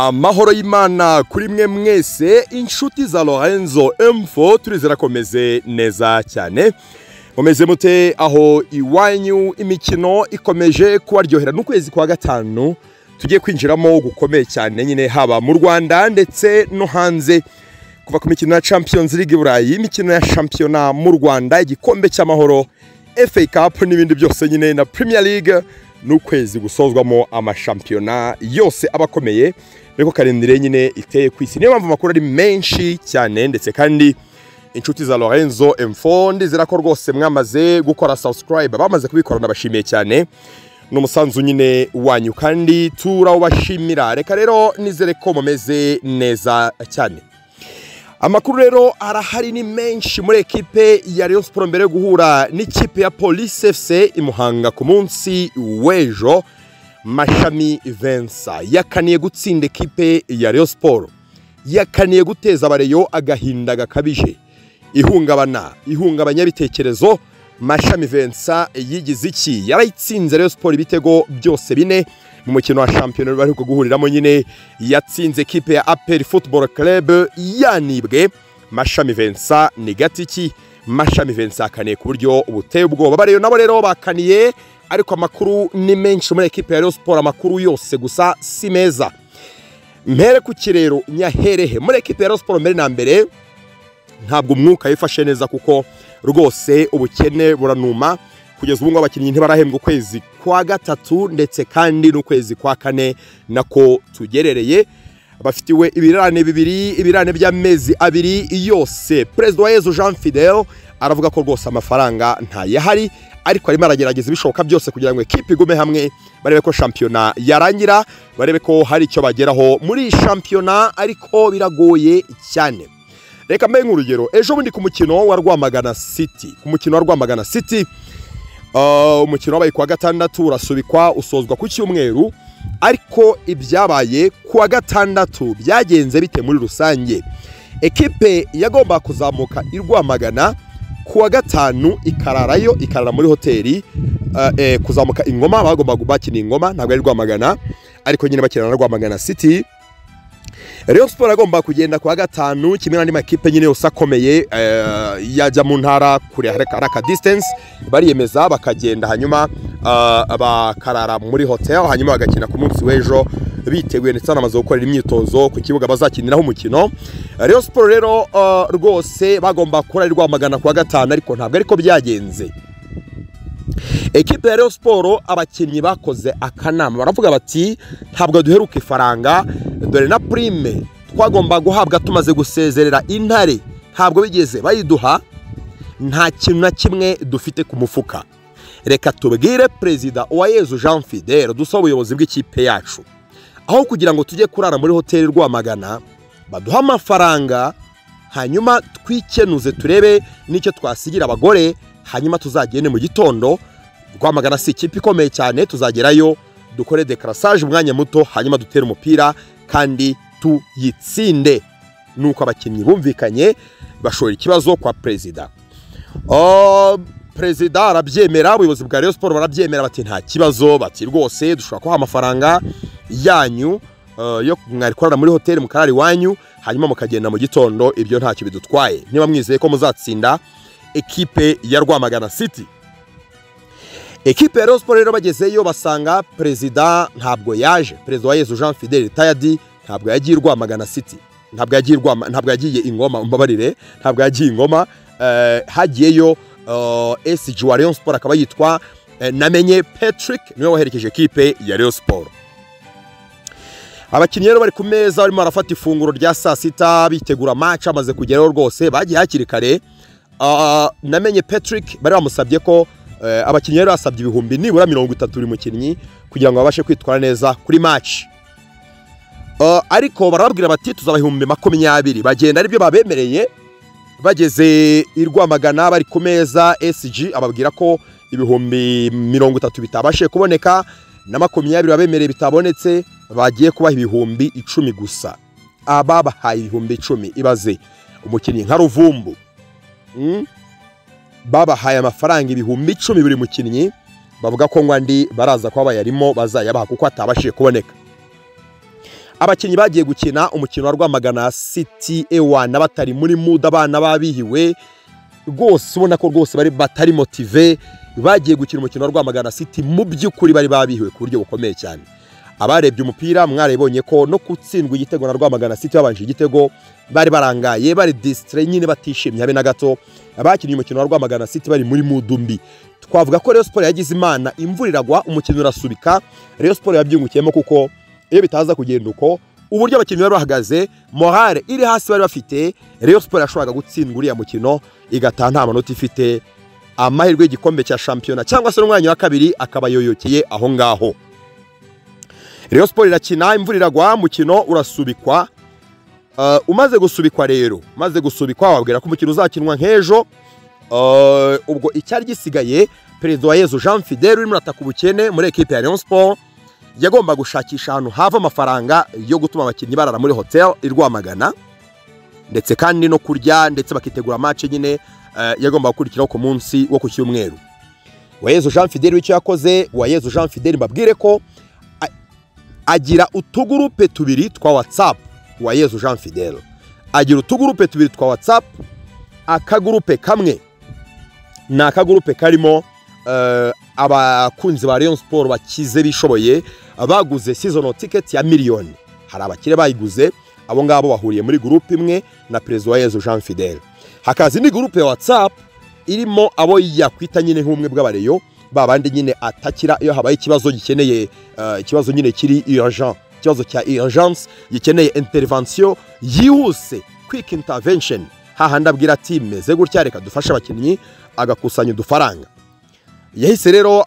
Amahoro y'Imana kuri mwe mwese inshuti za Lorenzo M4 turizera komeze neza cyane. Mumeze mute aho iwanyu imikino ikomeje kubaryohera n'ukwezi kwa gatanu tugiye kwinjiramo gukomeye cyane nyine haba mu Rwanda ndetse no hanze kuva ku mikino ya Champions League Burayi, imikino ya Championnat mu Rwanda, igikombe cy'amahoro, FA Cup n'ibindi byose nyine na Premier League n'ukwezi gusozwamo amashampiyona yose abakomeye reko karindire nyine iteye kwisi. Niyo mpamvu makuru ari menshi cyane ndetse kandi inshuti za Lorenzo M4 ndizera ko rwose mwamaze gukora subscribe, bamaze kubikora nabashimiye cyane n'umusanzu nyine wanyu kandi turawubashimira. Reka rero nizere ko mumeze neza cyane. Amakuru rero arahari ni menshi muri ekipe ya Rayon Sport mbere yo guhura n'ikipe ya Police FC imuhanga ku munsi w'ejo. Mashami Vincent yakaniye gutsinda ekipe ya Rayon Sport, yakaniye guteza abareyo agahinda gakabije, ihungabanya bitekerezo. Mashami Vincent yigize iki? Yarayitsinze Rayon Sport ibitego byose bine mu mukino wa championnat bari guhuriramo nyine, yatsinze ekipe ya APR Football Club yanibwe. Mashami Vincent ni gatiki, Mashami Vincent akaniye ku buryo ubuteye ubwoba. Bareyo nabo rero bakaniye, ariko amakuru ni menshi muri ekipe ya Rayon Sport, amakuru yose gusa si meza. Mpere ku kirero nyaherehe muri ekipe ya Rayon Sport mbere na mbere ntabwo umwuka yifashe neza kuko rwose ubukene buranuma. Kugeza ubu ngo abakinnyi ntibarahembwa ukwezi kwa gatatu ndetse kandi n'ukwezi kwa kane nako tugerereye, bafitiwe ibirane bibiri, ibirane by'amezi abiri yose. President wa Yezu Jean Fidel aravuga ko rwose amafaranga ntayahari, ariko arimo aragerageza ibishoboka byose kugira ngo ekipe igume hamwe, barebe ko shampiyona yarangira, barebe ko hari icyo bageraho muri shampiyona, ariko biragoye cyane. Reka mbe nk'urugero, ejo bundi ku mukino wa Rwamagana City, umukino wabaye kwa gatandatu urasubikwa usozwa ku cyumweru, ariko ibyabaye kwa gatandatu byagenze bite muri rusange? Ekipe yagomba kuzamuka i Rwamagana kuwa gatanu ikarara muri hoteli, kuzamuka Ingoma, bagomba bakina Ingoma ntabwo ari Rwamagana, ariko nyine bakina na Rwamagana City. Rayon Sport agomba kugenda kwa gatanu kimwe n'andi makipe nyine yose akomeye yajya mu ntara kure haraka distance, bariyemeza bakagenda hanyuma bakarara muri hotel, hanyuma bagakina ku munsi w'ejo biteguye ndetse n'amaze gukorera imyitozo ku kibuga bazakiniraho umukino. Rayon Sport rero rwose bagomba kurara Rwamagana kwa gatanu, ariko ntabwo ariko byagenze. Ekipe ya Rayon Sport abakinnyi bakoze akanama, baravuga bati ntabwo duheruka ifaranga, dore na prime twagomba guhabwa tumaze gusezerera Intare ntabwo bigeze bayiduha, nta kintu na kimwe dufite ku mufuka. Reka tubwire President wa Yezu Jean Fidel dusaba ubuyobozi bw'ikipe yacu, aho kugira ngo tujye kurara muri hoteli Rwamagana baduha amafaranga, hanyuma twikenuze turebe n'icyo twasigira abagore, hanyuma tuzagende mu gitondo. Rwamagana si ikipe ikomeye cyane, tuzagerayo dukore decrassage umwanya muto, hanyuma dutere umupira kandi tuyitsinde. Nuko abakinnyi bumvikanye bashora ikibazo kwa President. President arabyemera, ubuyobozi bwa Rayon Sport barabyemera, bati nta kibazo, bati rwose dushobora kuha amafaranga yanyu yo mwari korana muri hoteli mukarari wanyu, hanyuma mukagenda mu gitondo, ibyo ntacyo bidutwaye niba mwizeye ko muzatsinda ekipe ya Rwamagana City. Ekipe ya Rayon Sport rero bagezeyo basanga President ntabwo yaje. President wa Yezu Jean Fidel retired ntabwo yagiye Rwamagana City, ntabwo yagiye Ingoma, mbabarire ntabwo yagiye Ingoma, hagiyeyo SG wa Rayon Sport akaba yitwa Namenye Patrick, niwe waherekeje ekipe ya Rayon Sport. Abakinnyi rero bari ku meza barimo barafata ifunguro rya saa sita bitegura match, amaze kugeraho rwose bagiye hakiri kare. Namenye Patrick bari bamusabye ko abakinnyi rero basabye ibihumbi nibura 30 buri mukinnyi kugira ngo babashe kwitwara neza kuri match, ariko barababwira bati tuzabaha 20,000. bagenda aribyo babemereye. Bageze i Rwamagana bari ku meza, SG ababwira ko ibihumbi 30 bitabashe kuboneka na 20 babemereye bitabonetse, bagiye kubaha ibihumbi 10 gusa. Ababahaye ibihumbi 10 ibaze umukinnyi nka Ruvumbu, babahaye amafaranga ibihumbi 10 buri mukinnyi, bavuga ko ngwandi baraza kwa bayarimo bazayabaha kuko atabashije kuboneka. abakinnyi bagiye gukina umukino wa Rwamagana City ewana batari muri mood, abana babihiwe rwose, ubona ko rwose bari batari motive, bagiye gukina umukino wa Rwamagana City mu by'ukuri bari babihiwe ku buryo bukomeye cyane. Abarebye umupira mwarebonye ko no gutsindwa igitego na Rwamagana City babanje igitego bari barangaye, bari distre nyine batishimye habe na gato. Abakinnye umukino wa Rwamagana City bari muri mood mbi. Twavuga ko Rayon Sport yagize imana, imvura iragwa, umukino urasubika, Rayon Sport yabyungukiyemo kuko iyo bitaza kugenda uko uburyo abakinnyi bari bahagaze, morale iri hasi bari bafite, Rayon Sport yashoboraga gutsindwa uriya mukino igataha nta manota ifite, amahirwe y'igikombe cya shampiyona cyangwa se n'umwanya wa kabiri akabayoyokeye aho ngaho. Rayon Sport irakina, imvura iragwa, umukino urasubikwa. Umaze gusubikwa rero, maze gusubikwa wabwira ko umukino uzakinwa nk'ejo. Ubwo icyari gisigaye, Perezida wa Yezu Jean Fidèle urimo ataka ubukene muri equipe ya Rayon Sport yagomba gushakisha ahantu hava amafaranga yo gutuma abakinnyi barara muri hotel i Rwamagana, ndetse kandi no kurya, ndetse bakitegura match nyine yagomba gukurikiraho ku munsi wo ku cyumweru. Uwayezu Jean Fidèle w'icyo yakoze, Uwayezu Jean Fidèle mbabwire ko agira utugurupe tubiri twa WhatsApp. Uwayezu Jean Fidèle agira utugurupe tubiri twa WhatsApp. Akagurupe kamwe ni akagurupe karimo abakunzi ba Rayon Sport bakize bishoboye baguze seasonal ticket ya miliyoni. Hari abakire bayiguze, abo ngabo bahuriye muri groupe imwe na Perezida wa Yezu Jean Fidèle. Hakazi ni groupe ya WhatsApp irimo abo yakwita nyine nk'umwe bw'abareyo, babandi nyine atakira iyo habaye ikibazo gikeneye ikibazo nyine kiri urgent, ikibazo cya urgence gikeneye intervention yihuse, quick intervention. Hahandi abwira ati meze gutya reka dufashe abakinnyi, agakusanya udufaranga. Yahise rero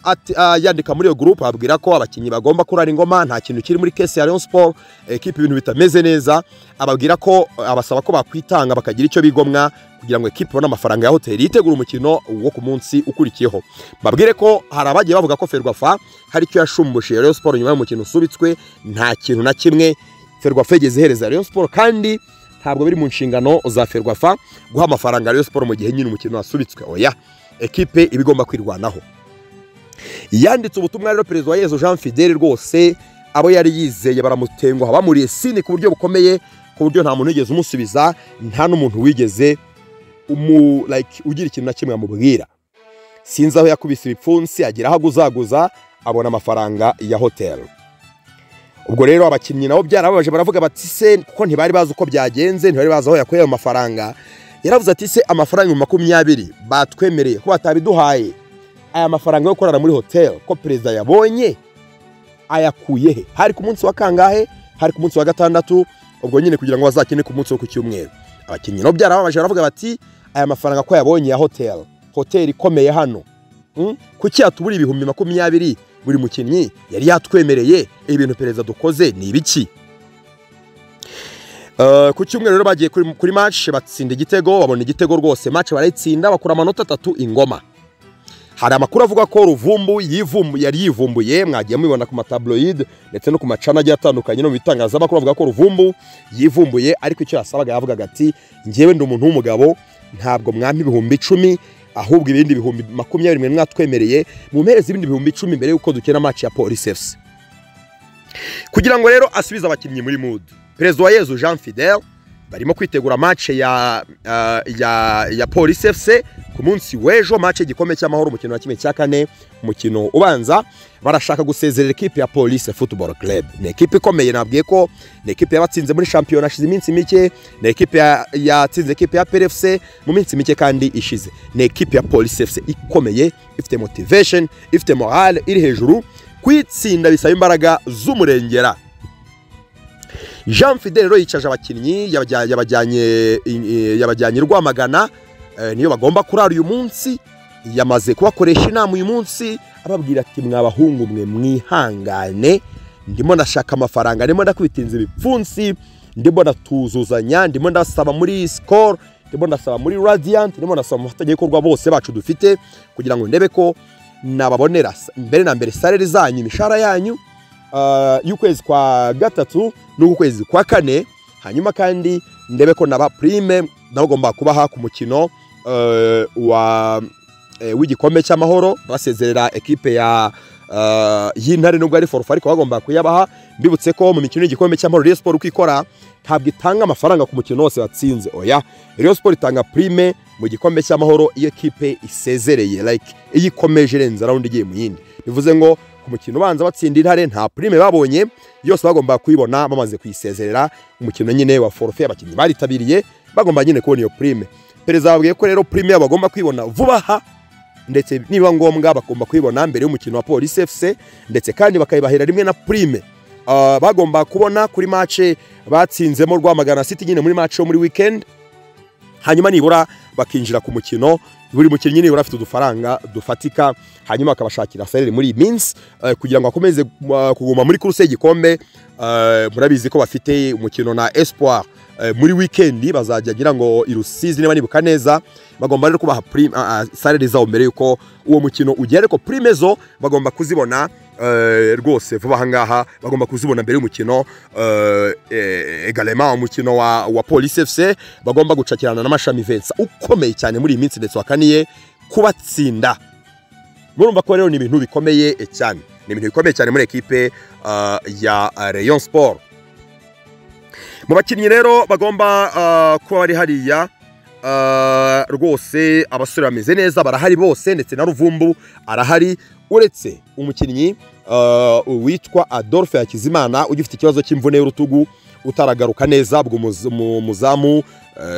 yandika muri iyo groupe abwira ko abakinnyi bagomba kurara ingoma, nta kintu kiri muri case ya Rayon Sport, equipe ibintu bitameze neza. Ababwira ko abasaba ko bakwitanga bakagira icyo bigomwa kugira ngo equipe ibone amafaranga ya hotel yitegura umukino wo ku munsi ukurikiyeho. Babwire ko hari abagiye bavuga ko Ferwafa hari icyo yashumbushe Rayon Sport nyuma y'umukino usubitswe. Nta kintu na kimwe Ferwafa igeze ihereza Rayon Sport, kandi ntabwo biri mu nshingano za Ferwafa guha amafaranga Rayon Sport mu gihe nyine umukino wasubitswe. Oya, equipe ibigomba kwirwanaho. Yanditse ubutumwa rero Perezida wa Yezu Jean Fidèle rwose, abo yari yizeye baramutenguha, bamuriye sini ku buryo bukomeye, ku buryo nta muntu wigeze umusubiza, nta n'umuntu wigeze ugira ikintu na kimwe amubwira. Sinzi aho yakubise ibipfunsi, agira aho aguzaguza, abona amafaranga ya hotel. Ubwo rero abakinnyi nabo byarababaje, baravuga bati se kuko ntibari bazi uko byagenze, ntibari bazi aho yakuye ayo mafaranga. Yaravuze ati se amafaranga 20 batwemereye ko batabiduhaye, aya mafaranga yo kurara muri hotel ko perezida yabonye ayakuye he? Hari ku munsi wa kangahe? Hari ku munsi wa gatandatu. Ubwo nyine kugira ngo bazakine ku munsi wo ku cyumweru. Abakinnyi nabo byarababaje, baravuga bati aya mafaranga ko yabonye ya hotel ikomeye hano, kuki atubura ibihumbi 20 buri mukinnyi yari yatwemereye, ibintu perezida dukoze ni ibiki? Ku cyumweru rero bagiye kuri match batsinda igitego, babona igitego rwose, match barayitsinda bakura amanota 3 ingoma. Hari amakuru avuga ko Ruvumbu yari yivumbuye, mwagiye mubibona ku matabloid ndetse no ku macana agiye atandukanye no mu bitangazamakuru, avuga ko Ruvumbu yivumbuye, ariko icyo yasabaga yavugaga ati ngewe ndi umuntu w'umugabo, ntabwo mwampa ibihumbi 10, ahubwo ibindi bihumbi 20 mwatwemereye mumpereze ibindi bihumbi 10 mbere yuko dukina match ya Police FC. Kugira ngo rero asubize abakinnyi muri mood, Perezida wa Yezu Jean Fidèle barimo kwitegura match ya Police FC ku munsi w'ejo, match igikombe cy'amahoro, umukino wa kimwe cya kane, umukino ubanza. Barashaka gusezerera equipe ya Police Football Club. Ni equipe ikomeye, nabwiye ko ni equipe yabatsinze muri shampiyona ashize iminsi mike, ni equipe yatsinze equipe ya PRFC mu minsi mike kandi ishize. Ni equipe ya Police FC ikomeye, ifite motivation, ifite morale iri hejuru, kwitsinda bisaba imbaraga z'umurengera. Jean Fidèle rero yicaje abakinnyi, yabajyanye Rwamagana, niyo bagomba kurara uyu munsi. Yamaze kubakoresha inama uyu munsi, ababwira ati mwabahungu mwe mwihangane, ndimo ndashaka amafaranga, ndimo ndakwitinza ibipfunsi, ndimo ndatuzuzanya, ndimo ndasaba muri Score, ndimo ndasaba muri Radiant, ndimo ndasaba mu bafatanyabikorwa bose bacu dufite, kugira ngo ndebe ko nababonera mbere na mbere salary zanyu, imishahara yanyu y'ukwezi kwa gatatu n'ukwezi kwa kane, hanyuma kandi ndebe ko naba prime nabagomba kubaha ku mukino w'igikombe cy'amahoro basezerera equipe y'Intare nubwo ari forfait ariko bagomba kuyabaha. Mbibutse ko mu mikino y'igikombe cy'amahoro Rayon Sport kwikora ntabwo itanga amafaranga ku mukino wose watsinze. Oya, Rayon Sport itanga prime mu gikombe cy'amahoro iyo equipe isezereye, like iyo ikomeje renza round igiye mu yindi. Bivuze ngo ku mukino ubanza batsinda Intare nta prime babonye, yose bagomba kuyibona bamaze kuyisezerera. Umukino nyine wa forfait abakinnyi baritabiriye bagomba nyine kubona iyo prime. Perezida yabwiye ko rero prime yabo bagomba kwibona vuba aha, ndetse niba ngombwa bagomba kwibona mbere y'umukino wa Police FC, ndetse kandi bakayibahera rimwe na prime bagomba kubona kuri match batsinzemo Rwamagana City nyine muri match yo muri weekend. Hanyuma nibura bakinjira ku mukino, buri mukinnyi nibura afite udufaranga dufatika, hanyuma akabashakira salary muri iyi minsi kugira ngo akomeze kuguma muri course y'igikombe. Murabizi ko bafite umukino na Espoir muri weekend, bazajya gira ngo irusizi niba nibuka neza, bagomba rero kubaha prime salary zabo mbere yuko uwo mukino ugera, ariko prime zo bagomba kuzibona rwose vuba ahangaha, bagomba kuzibona mbere y'umukino. Également umukino wa Police FC bagomba gucakirana n'amashami Vensa ukomeye cyane muri iyi minsi, ndetse wakaniye kubatsinda. Murumva ko rero ni ibintu bikomeye cyane, ni ibintu bikomeye cyane muri equipe ya Rayon Sport. Mu bakinnyi rero bagomba kuba bari hariya rwose, abasore bameze neza barahari bose, ndetse na Ruvumbu arahari, uretse umukinnyi witwa Adolphe Hakizimana ugifite ikibazo cy'imvune y'urutugu utaragaruka neza. Ubwo muzamu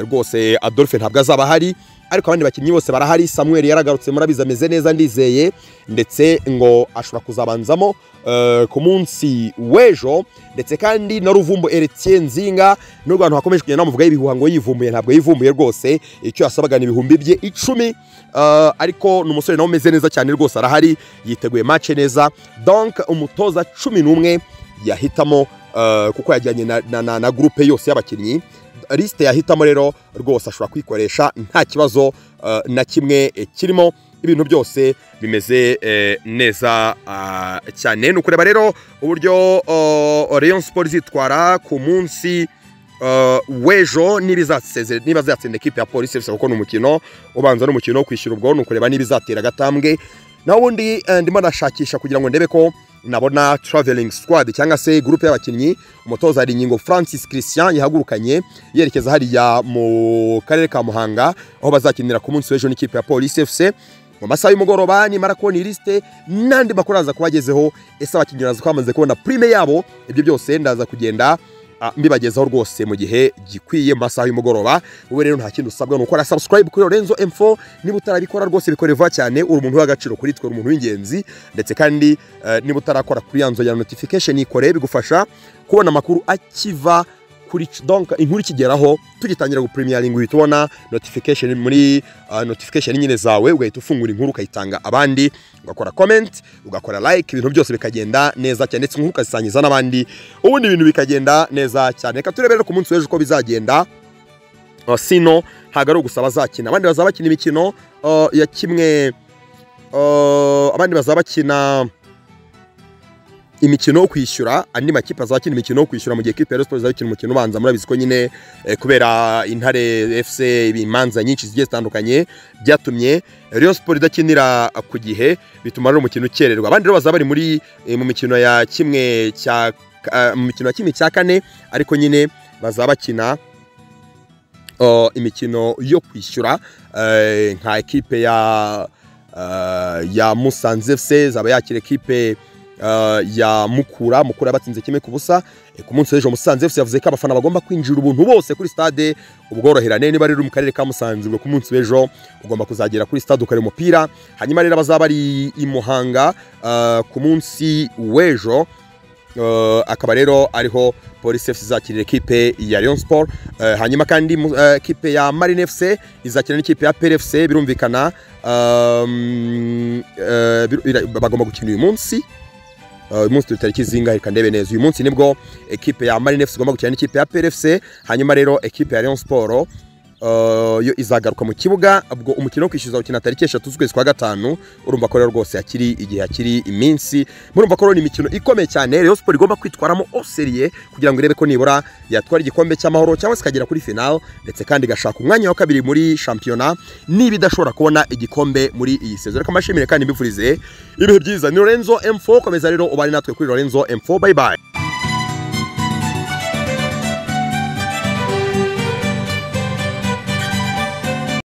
rwose Adolphe ntabwo azaba ahari, ariko abandi bakinnyi bose barahari. Samuel yaragarutse, murabizi ameze neza ndizeye, ndetse ngo ashobora kuzabanzamo ku munsi w'ejo, ndetse kandi na Ruvumbu Eretien Nzinga n'ubwo abantu hakomeje kugenda namuvuga ibihuha ngo yivumbuye, ntabwo yivumbuye rwose, icyo yasabaga ni ibihumbi bye 10, ariko n'umusore nawe umeze neza cyane rwose arahari, yiteguye match neza. Donc umutoza 11 yahitamo kuko yajyanye na groupe yose y'abakinnyi, liste yahitamo rero rwose ashobora kwikoresha nta kibazo na kimwe kirimo, ibintu byose bimeze neza cyane. Nukureba rero uburyo Rayon Sport zitwara ku munsi w'ejo, niba zatsinda equipe ya Police FC kuko n'umukino ubanza n'umukino wo kwishyura. Ubwo nukureba niba izatera gatambwe, naho ubundi ndimo nashakisha kugira ngo ndebe ko nabona traveling squad cyangwa se groupe y'abakinnyi. Umutoza ari Nyingo Francis Christian yahagurukanye yerekeza hariya mu karere ka Muhanga, aho bazakinira ku munsi w'ejo n'ikipe ya Police FC mu masaha y'umugoroba. Nimara kubona liste n'andi makuru aza kubagezeho, ese abakinnyi baza kwamaze kubona prime yabo, ibyo byose ndaza kugenda mbibagezaho rwose mu gihe gikwiye mu masaha y'umugoroba. Wowe rero nta kintu usabwa nukora subscribe kuri Lorenzo Info, niba utarabikora rwose bikore vuba cyane, uri umuntu w'agaciro kuri twe, umuntu w'ingenzi, ndetse kandi niba utarakora kuri yanzo ya notification ikore, bigufasha kubona amakuru akiva kuri donc inkuru ikigeraho tugitangira gu premiering, uhita ubona notification muri notification nyine zawe, ugahita ufungura inkuru ukayitanga abandi, ugakora comment, ugakora like, ibintu byose bikagenda neza cyane, ndetse ukazisangiza n'abandi, ubundi ibintu bikagenda neza cyane. Reka turebe ku munsi w'ejo uko bizagenda. Sino ntago ari ugusaba zakina, abandi bazaba bakina imikino ya kimwe, abandi bazaba bakina imikino yo kwishyura, andi makipe azakina imikino yo kwishyura, mu gihe equipe ya Rayon Sport izakina umukino ubanza. Murabizi ko nyine kubera Intare FC ibimanza nyinshi zigiye zitandukanye byatumye Rayon Sport idakinira ku gihe, bituma rero umukino ukererwa. Abandi rero bazaba bari muri mu mikino ya kimwe cya kane, ariko nyine bazaba bakina imikino yo kwishyura, nka equipe ya Musanze FC zaba yakira equipe ya Mukura batsinze kimwe ku busa. Ku munsi w'ejo Musanze FC yavuze ko abafana bagomba kwinjira ubuntu bose kuri stade ubworoherane. Niba rero mu karere ka Musanze, ku munsi w'ejo ugomba kuzagera kuri stade ukare umupira. Hanyuma rero bazaba ari i Muhanga ku munsi w'ejo, akaba rero ariho Police FC izakirira equipe ya Rayon Sport. Hanyuma kandi equipe ya Marine FC izakirira n'ikipe ya PRFC, birumvikana bagomba gukina uyu munsi. Uyu munsi tutariki zingahe kandebe neza. Uyu munsi nibwo equipe ya Marine FC igomba gukina n'ikipe ya PRFC. Hanyuma rero equipe ya Rayon Sport yo izagaruka mu kibuga ubwo umukino wo kwishyuza ukina tariki 3 z'ukwezi kwa gatanu. Urumva ko rero rwose yakiri igihe yakiri iminsi, murumva ko ni imikino ikomeye cyane Rayon Sport igomba kwitwaramo oseriye kugira ngo irebe ko nibura yatwara igikombe cy'amahoro cyangwa se kagera kuri final, ndetse kandi gashaka umwanya wa kabiri muri championnat niba idashobora kubona igikombe muri iyi season. Reka mashimire kandi mbifurize ibihe byiza. Ni Lorenzo M4, komeza rero ubari natwe kuri Lorenzo M4. Bye bye.